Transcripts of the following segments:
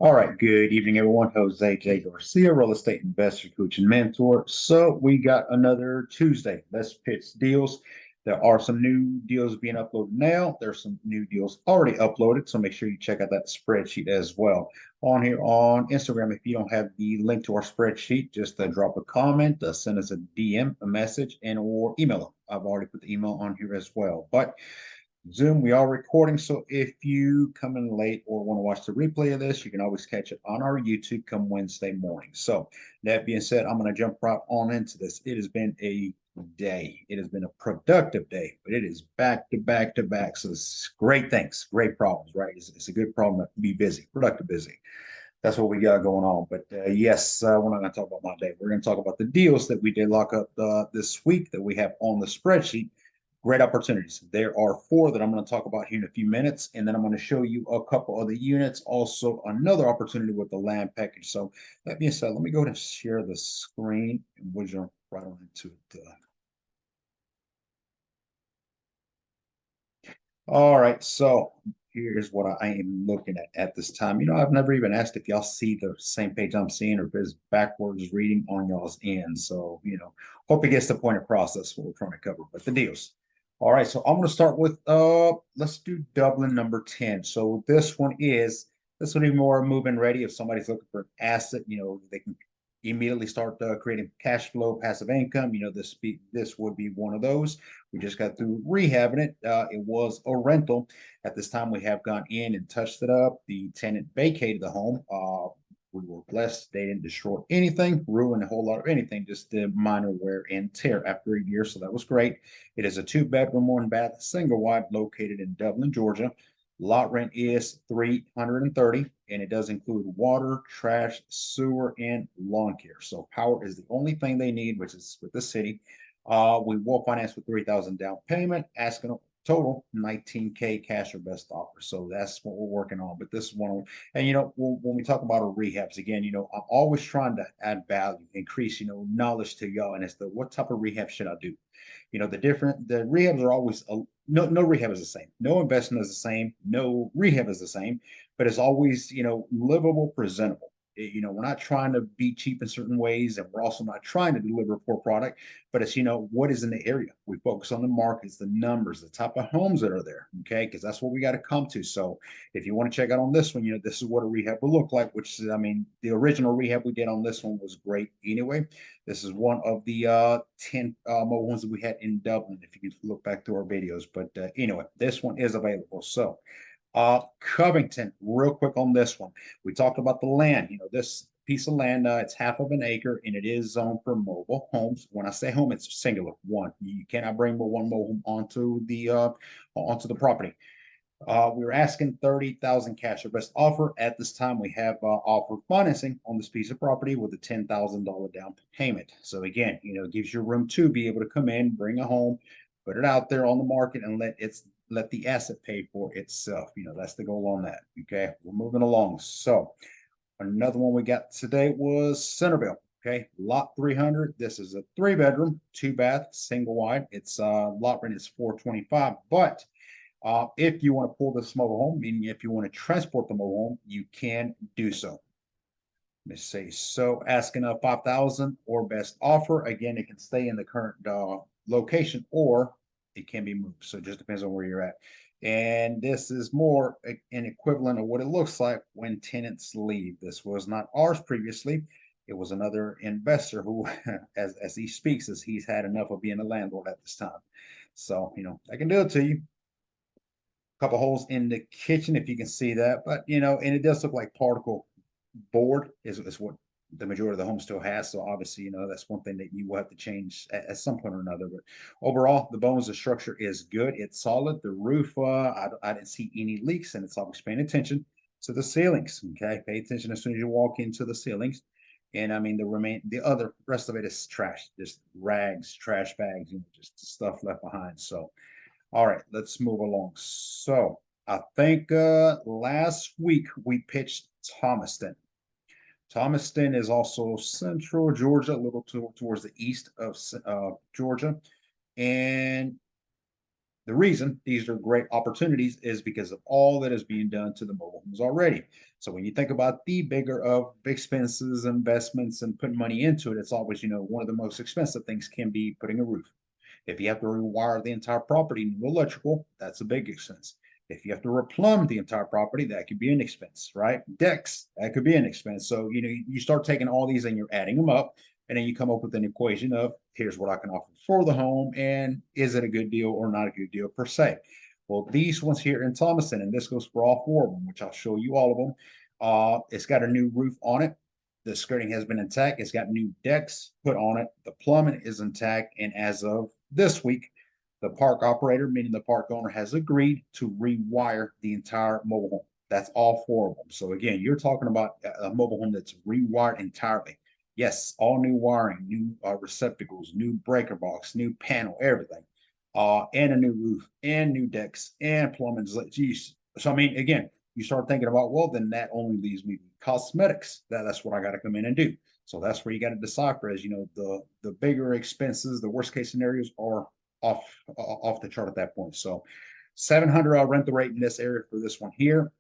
All right, good evening, everyone. Jose J. Garcia, real estate investor, coach, and mentor. So we got another Tuesday. Let's pitch deals. There are some new deals being uploaded now. There's some new deals already uploaded. So make sure you check out that spreadsheet as well. On here on Instagram, if you don't have the link to our spreadsheet, just drop a comment, send us a DM, a message, and or email. I've already put the email on here as well. But Zoom, we are recording, so if you come in late or want to watch the replay of this, you can always catch it on our YouTube come Wednesday morning. So that being said, I'm going to jump right on into this. It has been a day. It has been a productive day, but it is back to back to back. So it's great things, great problems, right? It's a good problem to be busy, productive busy. That's what we got going on. But yes, we're not going to talk about my day. We're going to talk about the deals that we did lock up this week that we have on the spreadsheet. Great opportunities. There are four that I'm going to talk about here in a few minutes, and then I'm going to show you a couple of the units. Also, another opportunity with the land package. So that being said, let me go ahead and share the screen, and we'll jump right on into it. All right, so here's what I am looking at this time. I've never even asked if y'all see the same page I'm seeing or if it's backwards reading on y'all's end. So, hope it gets the point across. That's what we're trying to cover. But the deals. All right, so I'm going to start with let's do Dublin number 10. So this one is more move-in ready. If somebody's looking for an asset, they can immediately start creating cash flow, passive income. This would be one of those. We just got through rehabbing it. It was a rental. At this time, we have gone in and touched it up. The tenant vacated the home. We were blessed. They didn't destroy anything, ruin a whole lot of anything, just the minor wear and tear after a year. So that was great. It is a two-bedroom, one bath, single wide, located in Dublin, Georgia. Lot rent is 330, and it does include water, trash, sewer, and lawn care. So power is the only thing they need, which is with the city. We will finance with 3,000 down payment, asking a total 19K cash or best offer. So that's what we're working on. But this is one, and when we talk about our rehabs again, I'm always trying to add value, increase, knowledge to y'all, and it's what type of rehab should I do? The rehabs are always no rehab is the same. No investment is the same. No rehab is the same, but it's always, livable, presentable. We're not trying to be cheap in certain ways, and we're also not trying to deliver a poor product, but it's, what is in the area. We focus on the markets, the numbers, the type of homes that are there, okay? Because that's what we got to come to. So if you want to check out on this one, this is what a rehab will look like, which is, the original rehab we did on this one was great anyway. This is one of the 10 mobile homes that we had in Dublin, if you can look back through our videos. But anyway, this one is available. So Covington, real quick on this one. We talked about the land. This piece of land, it's half of an acre, and it is zoned for mobile homes. When I say home, it's singular, one. You cannot bring but one mobile home onto the property. We were asking 30,000 cash or best offer. At this time, we have offered financing on this piece of property with a $10,000 down payment. So again, it gives you room to be able to come in, bring a home, put it out there on the market, and let the asset pay for itself. That's the goal on that. Okay, we're moving along. So another one we got today was Centerville. Okay, lot 300. This is a 3-bedroom, 2-bath, single wide. It's lot rent is 425, but if you want to pull this mobile home, meaning if you want to transport the mobile home, you can do so. Let me see. So asking a 5,000 or best offer. Again, it can stay in the current location or it can be moved. So it just depends on where you're at. And this is more an equivalent of what it looks like when tenants leave. This was not ours previously. It was another investor who, as he speaks, as he's had enough of being a landlord at this time. So, I can do it to you. Couple holes in the kitchen, if you can see that. But and it does look like particle board is what the majority of the home still has. So obviously, that's one thing that you will have to change at some point or another. But overall, the bones of structure is good. It's solid. The roof, I didn't see any leaks, and it's always paying attention to the ceilings. Okay, pay attention as soon as you walk into the ceilings. And the rest of it is trash, just rags, trash bags, just stuff left behind. So all right, let's move along. So I think last week we pitched Thomaston. Thomaston is also central Georgia, a little towards the east of Georgia. And The reason these are great opportunities is because of all that is being done to the mobile homes already. So when you think about the bigger of expenses, investments, and putting money into it, it's always, one of the most expensive things can be putting a roof. If you have to rewire the entire property, new electrical, that's a big expense. If you have to replumb the entire property, that could be an expense, right? Decks, that could be an expense. So, you start taking all these and you're adding them up, and then you come up with an equation of here's what I can offer for the home, and is it a good deal or not a good deal per se. Well, these ones here in Thomaston, and this goes for all four of them, which I'll show you all of them. It's got a new roof on it. The skirting has been intact. It's got new decks put on it. The plumbing is intact. And as of this week, the park operator, meaning the park owner, has agreed to rewire the entire mobile home. That's all four of them. So again, you're talking about a mobile home that's rewired entirely. Yes, all new wiring, new receptacles, new breaker box, new panel, everything, and a new roof, and new decks, and plumbing. Geez. So I mean, again, you start thinking about, well, then that only leaves me cosmetics. That's what I got to come in and do. So that's where you got to decipher as the bigger expenses, the worst case scenarios are off the chart at that point. So 700 I'll rent the rate in this area for this one here.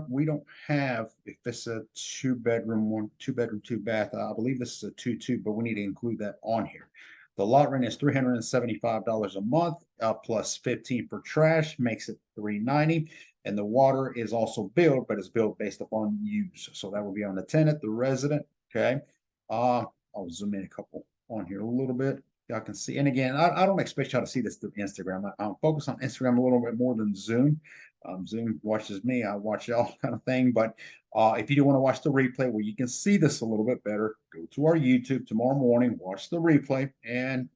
We don't have, if it's a two bedroom, two bath, I believe this is a 2-2, but we need to include that on here. The lot rent is $375 a month, plus 15 for trash, makes it $390. And the water is also billed, but it's billed based upon use. So that will be on the tenant, the resident. Okay. I'll zoom in a couple on here a little bit. Y'all can see. And again, I don't expect y'all to see this through Instagram. I'm focused on Instagram a little bit more than Zoom. Zoom watches me, I watch y'all kind of thing. But if you do want to watch the replay where you can see this a little bit better, go to our YouTube tomorrow morning, watch the replay, and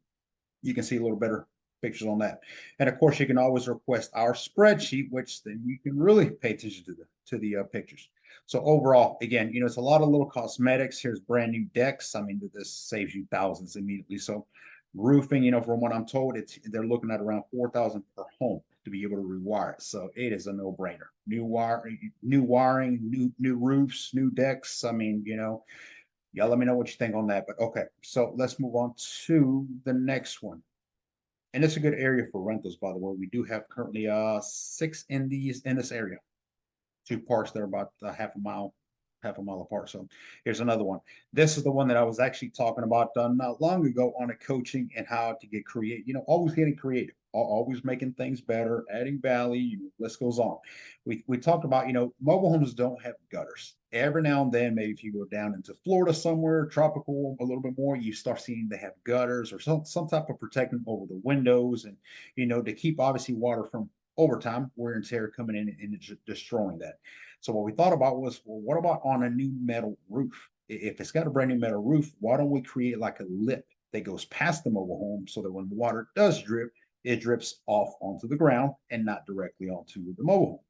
you can see a little better pictures on that. And of course, you can always request our spreadsheet, which then you can really pay attention to the pictures. So overall, again, it's a lot of little cosmetics. Here's brand new decks. I mean, this saves you thousands immediately. So roofing, from what I'm told, they're looking at around 4,000 per home to be able to rewire it. So it is a no-brainer. New wiring, new roofs, new decks. I mean, y'all let me know what you think on that. But okay, so let's move on to the next one. And it's a good area for rentals, by the way. We do have currently 6 in this area. 2 parks that are about half a mile apart. So here's another one. This is the one that I was actually talking about not long ago on a coaching and how to get creative. Always getting creative, always making things better, adding value. List goes on. We talked about mobile homes don't have gutters. Every now and then, maybe if you go down into Florida somewhere, tropical a little bit more, you start seeing they have gutters or some type of protecting over the windows, and to keep obviously water from over time wear and tear coming in and destroying that. So what we thought about was, well, what about on a new metal roof? If it's got a brand new metal roof, why don't we create like a lip that goes past the mobile home so that when water does drip, it drips off onto the ground and not directly onto the mobile home.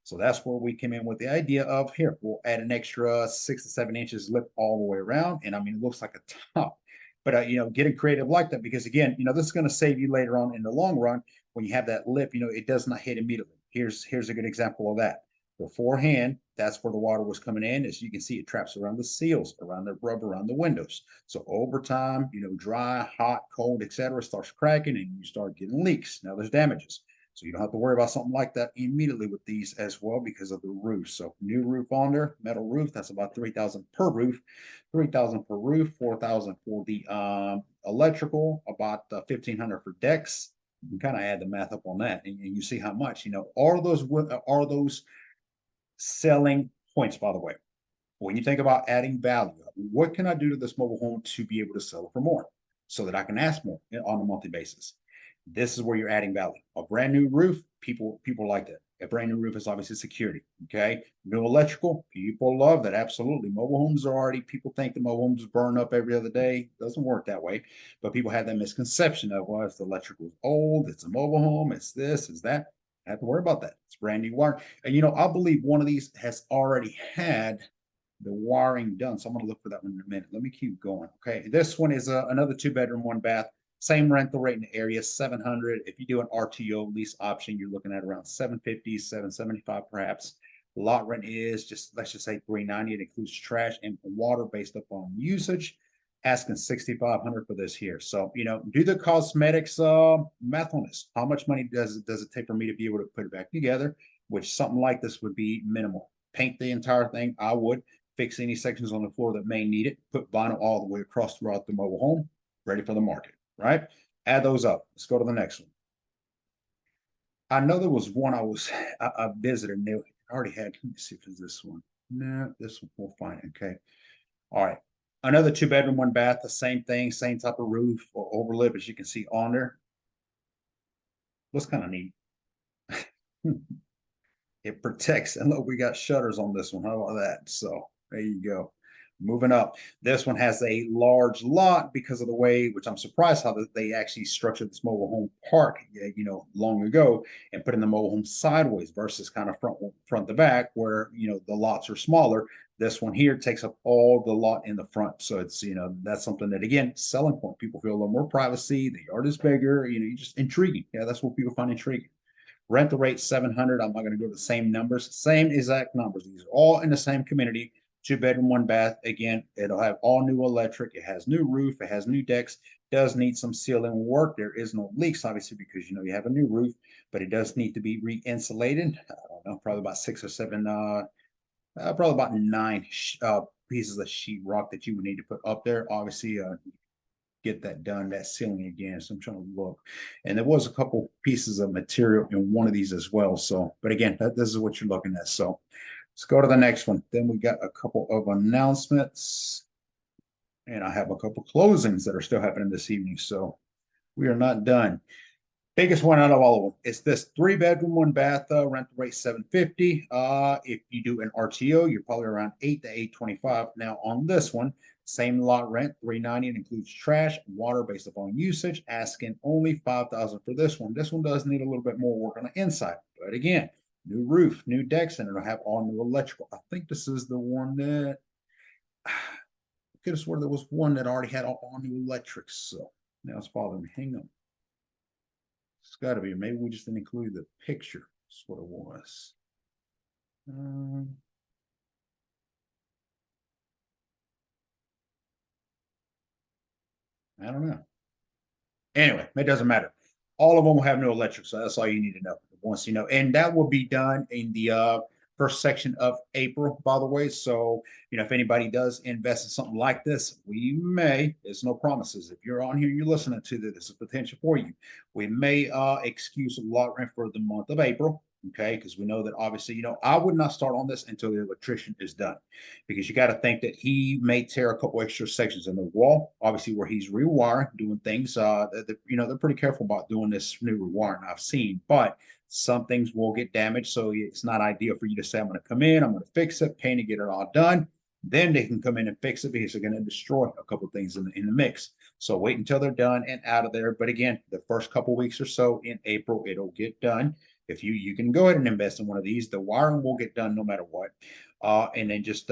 So that's where we came in with the idea of, here, we'll add an extra 6 to 7 inches lip all the way around. And I mean, it looks like a top. But, getting creative like that, because again, this is going to save you later on in the long run when you have that lip, it does not hit immediately. Here's a good example of that. Beforehand, that's where the water was coming in. As you can see, it traps around the seals, around the rubber, around the windows. So over time, dry, hot, cold, etc., starts cracking and you start getting leaks. Now there's damages. So you don't have to worry about something like that immediately with these as well because of the roof. So new roof on there, metal roof, that's about $3,000 per roof, $3,000 per roof, $4,000 for the electrical, about $1,500 for decks. You can kind of add the math up on that, and you see how much. Are those selling points, by the way? When you think about adding value, what can I do to this mobile home to be able to sell it for more so that I can ask more on a monthly basis? This is where you're adding value. A brand new roof, people like that. A brand new roof is obviously security. Okay. New electrical, people love that. Absolutely. Mobile homes are already, people think the mobile homes burn up every other day. Doesn't work that way. But people have that misconception of, well, if the electrical is old, it's a mobile home, it's this, it's that. I have to worry about that. It's brand new wire. And I believe one of these has already had the wiring done. So I'm going to look for that one in a minute. Let me keep going. Okay. This one is another 2-bedroom, 1-bath. Same rental rate in the area, 700. If you do an RTO lease option, you're looking at around 750, 775 perhaps. Lot rent is let's just say 390. It includes trash and water based upon usage. asking 6,500 for this here. So, do the cosmetics math on this. How much money does it take for me to be able to put it back together? Which something like this would be minimal. Paint the entire thing. I would fix any sections on the floor that may need it. Put vinyl all the way across throughout the mobile home. Ready for the market, right? Add those up. Let's go to the next one. I know there was one I visited and they already had. Let me see if it's this one. No, this one we'll find it. Okay. All right. Another 2-bedroom, 1 bath, the same thing, same type of roof or overlip as you can see on there. Looks kind of neat. It protects, and look, we got shutters on this one. How about that? So there you go. Moving up. This one has a large lot because of the way, which I'm surprised how they actually structured this mobile home park, long ago, and putting the mobile home sideways versus kind of front to back, where the lots are smaller. This one here takes up all the lot in the front, so it's that's something that again selling point. People feel a little more privacy. The yard is bigger. You just intriguing. Yeah, that's what people find intriguing. Rental rate 700. I'm not going to go to the same numbers, same exact numbers. These are all in the same community. 2-bedroom, 1 bath. Again, it'll have all new electric. It has new roof. It has new decks. Does need some sealing work. There is no leaks, obviously, because you have a new roof, but it does need to be re-insulated. I don't know, probably about 6 or 7, probably about 9 pieces of sheetrock that you would need to put up there. Obviously, get that done, that sealing again. So I'm trying to look. And there was a couple pieces of material in one of these as well. So, but again, this is what you're looking at. So let's go to the next one. Then we got a couple of announcements. And I have a couple closings that are still happening this evening. So we are not done. Biggest one out of all of them. It's this 3-bedroom, 1 bath, rental rate 750. If you do an RTO, you're probably around 8 to 825. Now on this one, same lot rent, 390. It includes trash, water based upon usage. Asking only 5,000 for this one. This one does need a little bit more work on the inside, but again, new roof, new decks, and it'll have all new electrical. I think this is the one that I could have swore there was one that already had all new electrics. So now it's bothering me. Hang on. It's got to be. Maybe we just didn't include the picture. That's what it was. I don't know. Anyway, it doesn't matter. All of them will have new electric, so that's all you need to know. Once you know, and that will be done in the first section of April, by the way. So, if anybody does invest in something like this, we may, there's no promises. If you're on here, you're listening to this, there's a potential for you. We may excuse lot rent for the month of April. Okay, because we know that obviously, I would not start on this until the electrician is done, because you got to think that he may tear a couple extra sections in the wall, obviously where he's rewiring, doing things. They're pretty careful about doing this new rewiring I've seen, but some things will get damaged, so it's not ideal for you to say, I'm going to come in, I'm going to fix it, paint it, get it all done. Then they can come in and fix it, because they're going to destroy a couple of things in the mix. So wait until they're done and out of there. But again, the first couple weeks or so in April, it'll get done. If you can go ahead and invest in one of these, the wiring will get done no matter what. And then just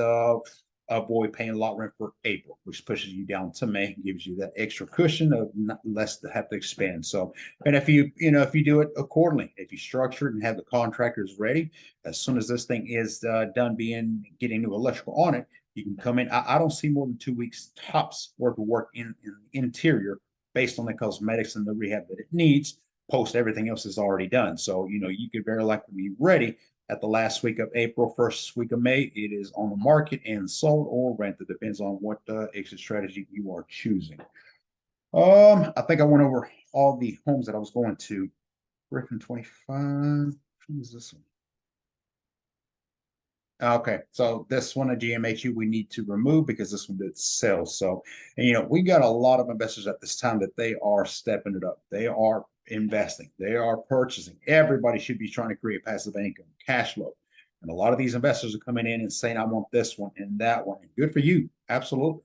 avoid paying lot rent for April, which pushes you down to May, gives you that extra cushion of not less to have to expend. So, and if you do it accordingly, if you structure it and have the contractors ready, as soon as this thing is done getting new electrical on it, you can come in. I don't see more than 2 weeks tops worth of work in the interior based on the cosmetics and the rehab that it needs. Post everything else is already done. So, you could very likely be ready at the last week of April, first week of May. It is on the market and sold or rented. Depends on what exit strategy you are choosing. I think I went over all the homes that I was going to. Griffin 25. What is this one? Okay, so this one, a GMHU, we need to remove because this one did sell. So, and we got a lot of investors at this time that they are stepping it up. They are investing. They are purchasing. Everybody should be trying to create passive income, cash flow. And a lot of these investors are coming in and saying, I want this one and that one. And good for you. Absolutely.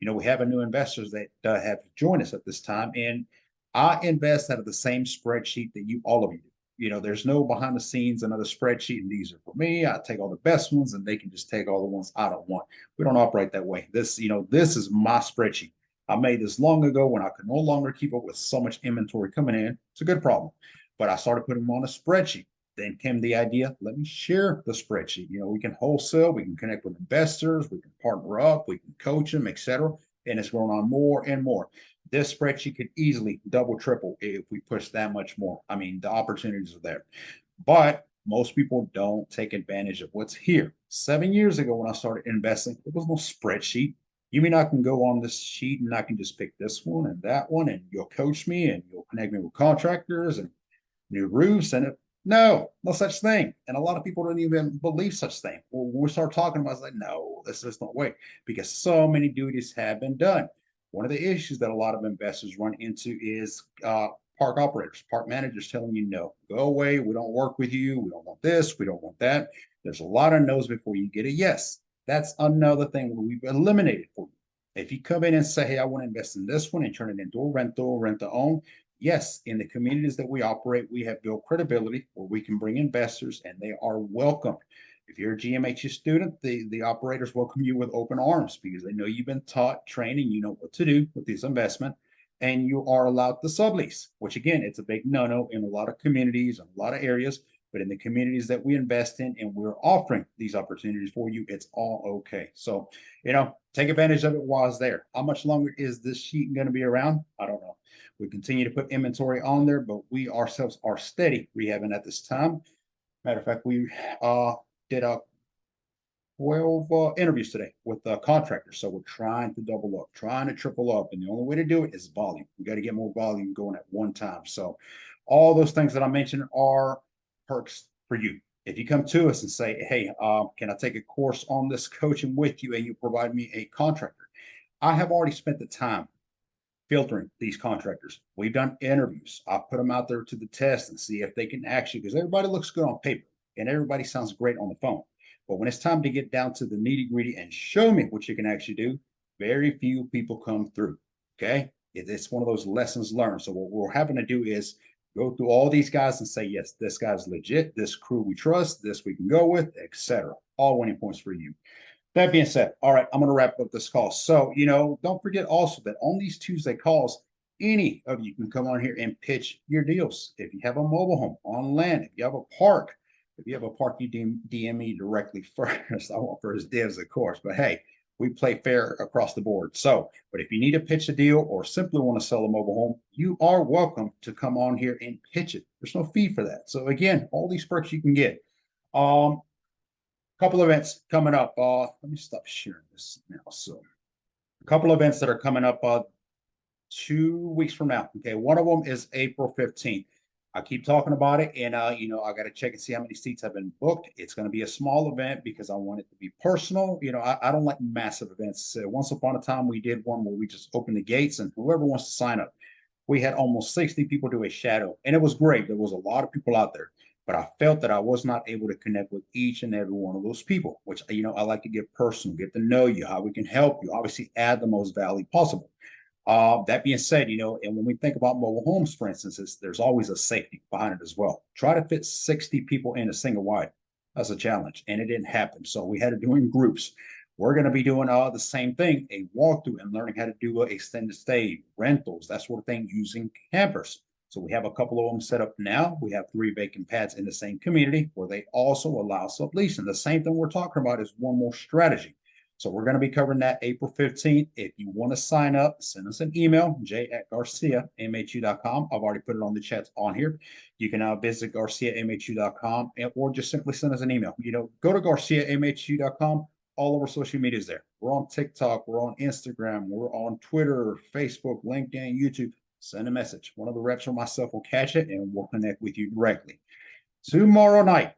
We have a new investors that have joined us at this time. And I invest out of the same spreadsheet that all of you do. There's no behind the scenes, another spreadsheet, and these are for me. I take all the best ones and they can just take all the ones I don't want. We don't operate that way. This is my spreadsheet. I made this long ago when I could no longer keep up with so much inventory coming in. It's a good problem. But I started putting them on a spreadsheet. Then came the idea, let me share the spreadsheet. We can wholesale, we can connect with investors, we can partner up, we can coach them, etc. and it's going on more and more. This spreadsheet could easily double, triple if we push that much more. I mean, the opportunities are there, but most people don't take advantage of what's here. 7 years ago, when I started investing, there was no spreadsheet. You mean I can go on this sheet and I can just pick this one and that one, and you'll coach me and you'll connect me with contractors and new roofs and no such thing. And a lot of people don't even believe such thing. Well, when we start talking about it, it's like, no, this is not way, because so many duties have been done. One of the issues that a lot of investors run into is park operators, park managers telling you, no, go away. We don't work with you. We don't want this. We don't want that. There's a lot of no's before you get a yes. That's another thing we've eliminated for you. If you come in and say, hey, I want to invest in this one and turn it into a rental, rent to own, yes, in the communities that we operate, we have built credibility where we can bring investors and they are welcomed. If you're a GMHU student, the operators welcome you with open arms because they know you've been taught, trained, and you know what to do with this investment. And you are allowed to sublease, which again, it's a big no-no in a lot of communities and a lot of areas. But in the communities that we invest in and we're offering these opportunities for you, it's all okay. So, take advantage of it while it's there. How much longer is this sheet going to be around? I don't know. We continue to put inventory on there, but we ourselves are steady rehabbing at this time. Matter of fact, we did 12 interviews today with contractors. So we're trying to double up, trying to triple up. And the only way to do it is volume. We got to get more volume going at one time. So all those things that I mentioned are perks for you. If you come to us and say, hey, can I take a course on this coaching with you and you provide me a contractor? I have already spent the time filtering these contractors. We've done interviews. I put them out there to the test and see if they can actually, because everybody looks good on paper and everybody sounds great on the phone. But when it's time to get down to the nitty gritty and show me what you can actually do, very few people come through. Okay. It's one of those lessons learned. So what we're having to do is go through all these guys and say, yes, this guy's legit. This crew we trust. This we can go with, etc. All winning points for you. That being said, all right, I'm going to wrap up this call. So, don't forget also that on these Tuesday calls, any of you can come on here and pitch your deals. If you have a mobile home on land, if you have a park, you DM me directly first. I want first dibs, of course, but hey, we play fair across the board. So, but if you need to pitch a deal or simply want to sell a mobile home, you are welcome to come on here and pitch it. There's no fee for that. So again, all these perks you can get. Couple events coming up. Let me stop sharing this now. So a couple events that are coming up 2 weeks from now. Okay, one of them is April 15th. I keep talking about it, and I got to check and see how many seats have been booked. It's going to be a small event because I want it to be personal. I don't like massive events. Once upon a time, we did one where we just opened the gates and whoever wants to sign up. We had almost 60 people do a shadow, and it was great. There was a lot of people out there, but I felt that I was not able to connect with each and every one of those people, which, I like to get personal, get to know you, how we can help you, obviously add the most value possible. That being said, and when we think about mobile homes, for instance, there's always a safety behind it as well. Try to fit 60 people in a single wide. That's a challenge, and it didn't happen. So we had to do it in groups. We're going to be doing the same thing, a walkthrough and learning how to do extended stay, rentals, that sort of thing, using campers. So we have a couple of them set up now. We have 3 vacant pads in the same community where they also allow subleasing. The same thing we're talking about is one more strategy. So we're going to be covering that April 15th. If you want to sign up, send us an email, j@garciamhu.com. I've already put it on the chats on here. You can visit garciamhu.com or just simply send us an email. Go to garciamhu.com. All over social media is there. We're on TikTok. We're on Instagram. We're on Twitter, Facebook, LinkedIn, YouTube. Send a message. One of the reps or myself will catch it and we'll connect with you directly. Tomorrow night,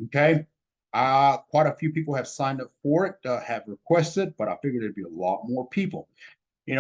okay? Quite a few people have signed up for it, have requested, but I figured there'd be a lot more people.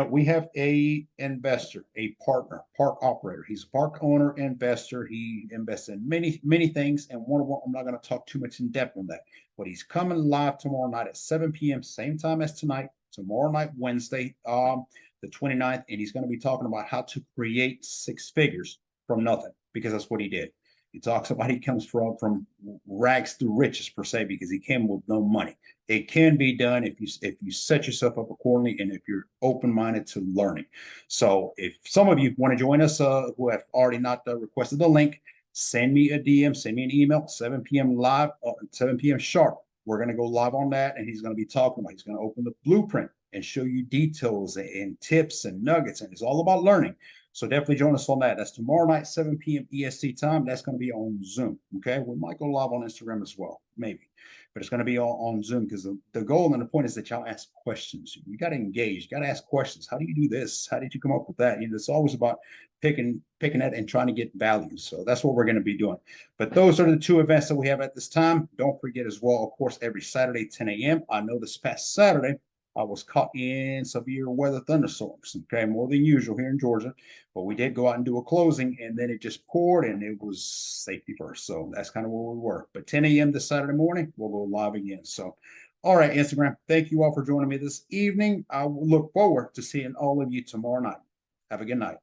We have a investor, a partner, park operator. He's a park owner, investor. He invests in many, many things. And one of them, I'm not going to talk too much in depth on that, but he's coming live tomorrow night at 7 p.m., same time as tonight, tomorrow night, Wednesday, the 29th. And he's going to be talking about how to create 6 figures from nothing, because that's what he did. He talks about he comes from rags to riches per se, because he came with no money. It can be done if you set yourself up accordingly and if you're open-minded to learning. So if some of you want to join us who have already not requested the link, send me a DM, send me an email, 7 p.m. live, 7 p.m. sharp. We're going to go live on that, and he's going to be talking about, he's going to open the blueprint and show you details and tips and nuggets. And it's all about learning. So definitely join us on that. That's tomorrow night, 7 p.m. EST time. That's going to be on Zoom. Okay. We might go live on Instagram as well, maybe, but it's going to be on Zoom because the goal and the point is that y'all ask questions. You got to engage. You got to ask questions. How do you do this? How did you come up with that? It's always about picking that and trying to get value. So that's what we're going to be doing. But those are the two events that we have at this time. Don't forget as well, of course, every Saturday, 10 a.m. I know this past Saturday, I was caught in severe weather thunderstorms, okay, more than usual here in Georgia. But we did go out and do a closing, and then it just poured, and it was safety first. So that's kind of where we were. But 10 a.m. this Saturday morning, we'll go live again. So, all right, Instagram, thank you all for joining me this evening. I will look forward to seeing all of you tomorrow night. Have a good night.